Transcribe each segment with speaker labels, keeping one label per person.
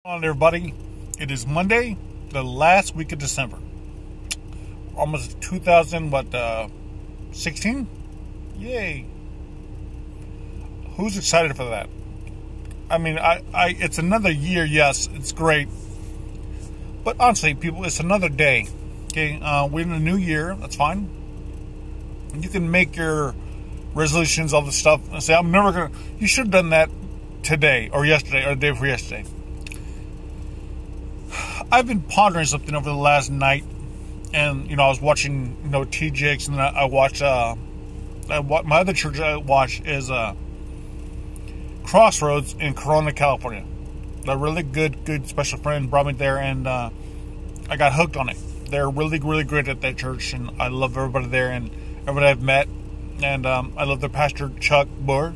Speaker 1: On everybody, it is Monday, the last week of December. Almost 2016? Yay! Who's excited for that? I mean, it's another year. Yes, it's great, but honestly, people, it's another day. Okay, we're in a new year. That's fine. You can make your resolutions, all this stuff, and say, "I'm never gonna." You should have done that today, or yesterday, or the day before yesterday. I've been pondering something over the last night, and I was watching TJX, and then I watched. My other church I watch is Crossroads in Corona, California. A really good special friend brought me there, and I got hooked on it. They're really great at that church, and I love everybody there and everybody I've met, and I love their pastor Chuck Boer.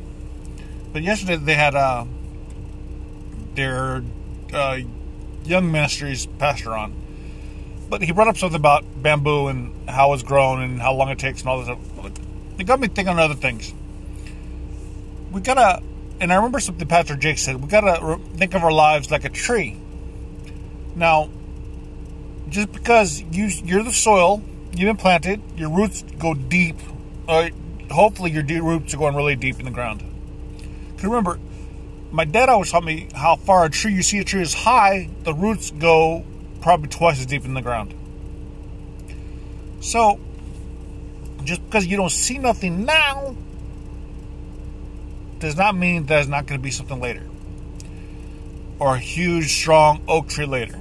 Speaker 1: But yesterday they had their young ministries pastor on, but he brought up something about bamboo and how it's grown and how long it takes and all this stuff. It got me thinking on other things. We gotta, and I remember something Pastor Jake said, we gotta think of our lives like a tree. Now, just because you're the soil, you've been planted, your roots go deep. Hopefully your roots are going really deep in the ground. Because remember, my dad always taught me how far a tree is high, the roots go probably twice as deep in the ground. So, just because you don't see nothing now, does not mean there's not going to be something later. Or a huge, strong oak tree later.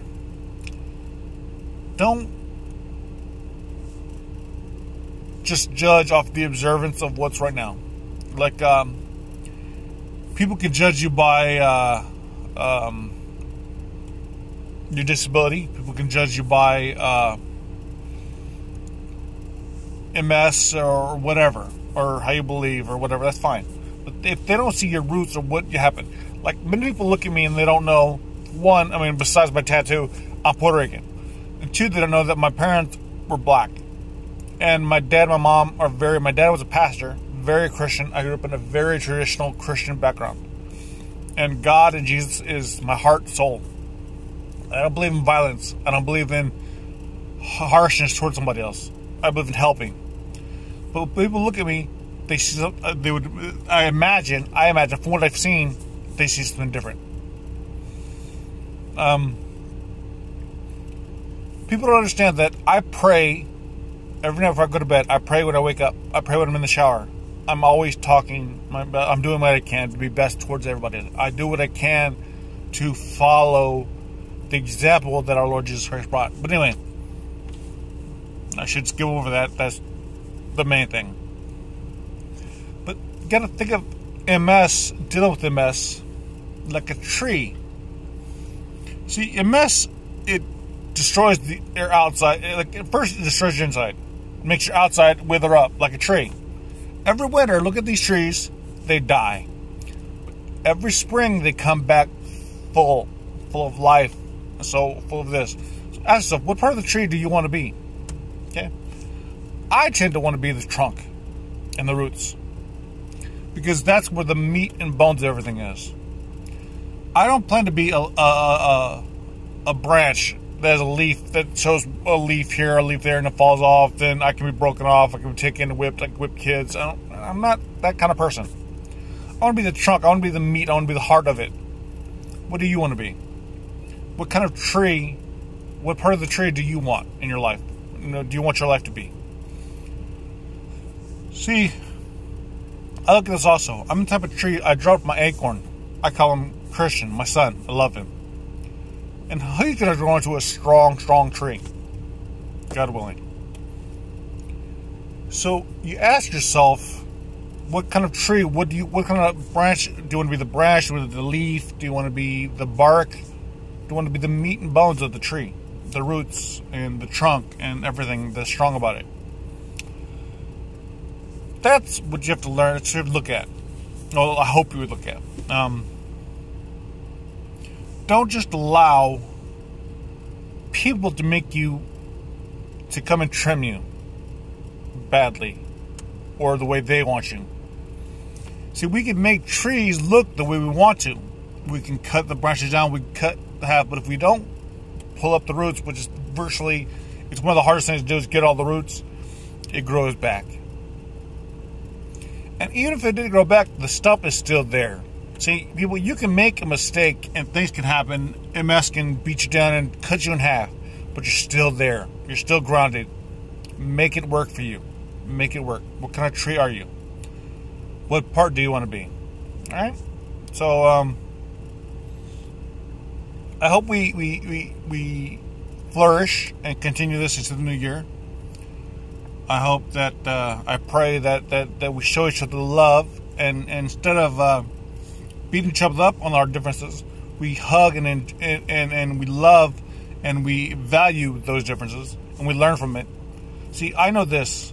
Speaker 1: Don't just judge off the observance of what's right now. Like, people can judge you by your disability. People can judge you by MS or whatever, or how you believe or whatever. That's fine. But if they don't see your roots or what you happen, like many people look at me and they don't know. One, I mean, besides my tattoo, I'm Puerto Rican, and two, they don't know that my parents were black, and my dad and my mom are my dad was a pastor, very Christian. I grew up in a very traditional Christian background. And God and Jesus is my heart and soul. I don't believe in violence. I don't believe in harshness towards somebody else. I believe in helping. But when people look at me, they see I imagine from what I've seen, they see something different. People don't understand that I pray every night before I go to bed. I pray when I wake up. I pray when I'm in the shower. I'm always talking. I'm doing what I can to be best towards everybody. I do what I can to follow the example that our Lord Jesus Christ brought. But anyway, I should skip over that. That's the main thing. But you gotta think of MS, dealing with MS, like a tree. See, MS, it destroys your outside. Like, first, it destroys your inside. It makes your outside wither up like a tree. Every winter, look at these trees, they die. Every spring, they come back full of life, so full of this. So ask yourself, what part of the tree do you want to be? Okay? I tend to want to be the trunk and the roots, because that's where the meat and bones of everything is. I don't plan to be a branch that has a leaf that shows a leaf here, a leaf there, and it falls off. Then I can be broken off. I can be taken and whipped. I can whip kids. I'm not that kind of person. I want to be the trunk. I want to be the meat. I want to be the heart of it. What do you want to be? What kind of tree? What part of the tree do you want in your life? Do you want your life to be? See, I look at this also. I'm the type of tree. I dropped my acorn. I call him Christian, my son. I love him. And he's going to grow into a strong tree. God willing. So you ask yourself, what kind of tree? What kind of branch? Do you want to be the branch? Do you want to be the leaf? Do you want to be the bark? Do you want to be the meat and bones of the tree? The roots and the trunk and everything that's strong about it. That's what you have to learn. That's what you have to look at. Well, I hope you would look at. Don't just allow people to make you, to come and trim you badly or the way they want you. See, we can make trees look the way we want to. We can cut the branches down. We can cut have. But if we don't pull up the roots, which is virtually, it's one of the hardest things to do, is get all the roots, it grows back. And even if it did grow back, the stump is still there. See, people, you can make a mistake and things can happen. MS can beat you down and cut you in half, but you're still there. You're still grounded. Make it work for you. Make it work. What kind of tree are you? What part do you want to be? All right. So I hope we flourish and continue this into the new year. I hope that I pray that we show each other love, and instead of beating each other up on our differences, we hug and we love and we value those differences and we learn from it. See, I know this.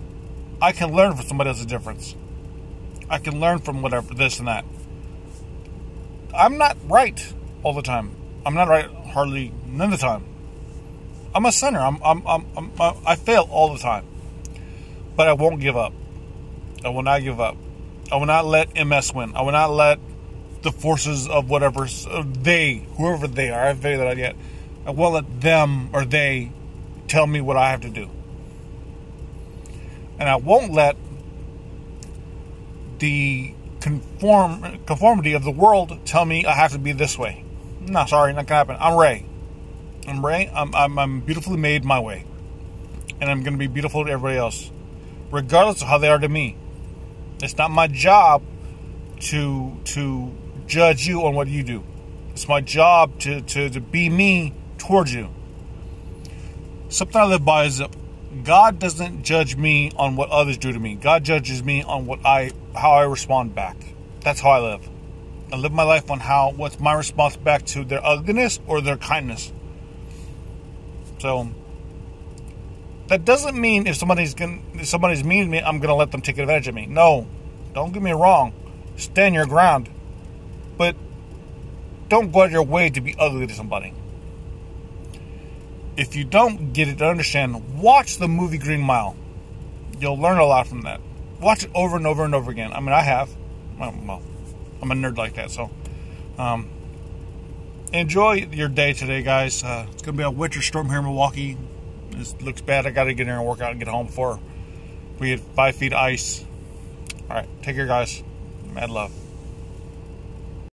Speaker 1: I can learn from somebody else's difference. I can learn from whatever, this and that. I'm not right all the time. I'm not right hardly none of the time. I'm a sinner. I fail all the time. But I won't give up. I will not give up. I will not let MS win. I will not let the forces of whatever whoever they are, I haven't figured that out yet. I won't let them or they tell me what I have to do. And I won't let the conformity of the world tell me I have to be this way. No, sorry, not gonna happen. I'm Ray. I'm beautifully made my way, and I'm gonna be beautiful to everybody else, regardless of how they are to me. It's not my job to judge you on what you do. It's my job to be me towards you. Something I live by is that God doesn't judge me on what others do to me. God judges me on how I respond back. That's how I live. I live my life on what's my response back to their ugliness or their kindness. So that doesn't mean if somebody's mean to me, I'm gonna let them take advantage of me. No, don't get me wrong. Stand your ground, but don't go out of your way to be ugly to somebody. If you don't get it to understand, watch the movie Green Mile. You'll learn a lot from that. Watch it over and over and over again. I mean, I have. Well, I'm a nerd like that, so enjoy your day today, guys. It's going to be a winter storm here in Milwaukee. This looks bad. I got to get in there and work out and get home before we hit 5 feet of ice. All right, take care, guys. Mad love.